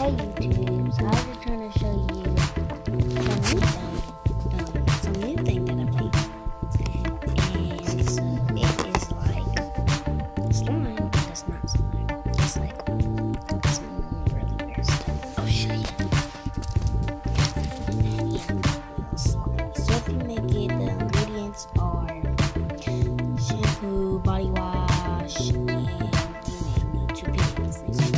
Hey YouTube, so I was just trying to show you some new thing that I made. And so it is like slime, but it's not slime. It's like some really weird stuff. I'll show you. So if you make it, the ingredients are shampoo, body wash, and you may need 2 people in the freezer.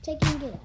Taking it out.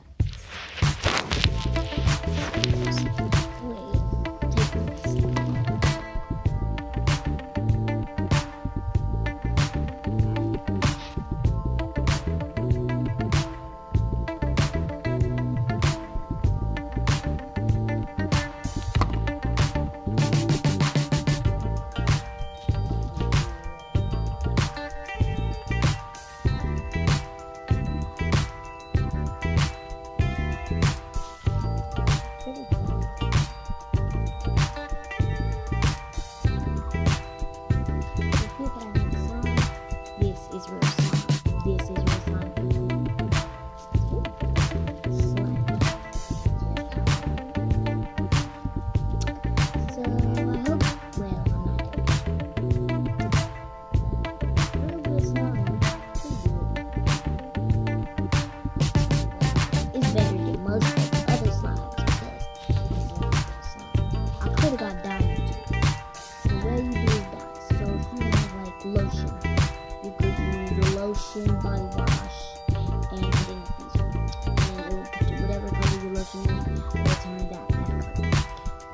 Body wash and put it in the freezer, and it will put whatever color your lotion is, it will turn that color.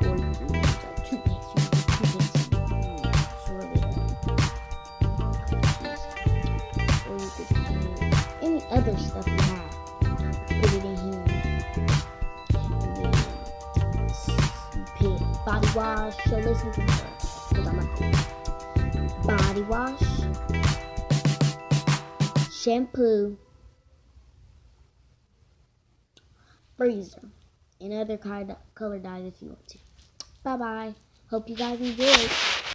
Or you can use like toothpaste, swirl it up. Or you could put any other stuff you have, put it in here. And then you pick body wash. So listen to her, because I'm like body wash, shampoo, freezer, and other color dyes if you want to. Bye bye. Hope you guys enjoyed.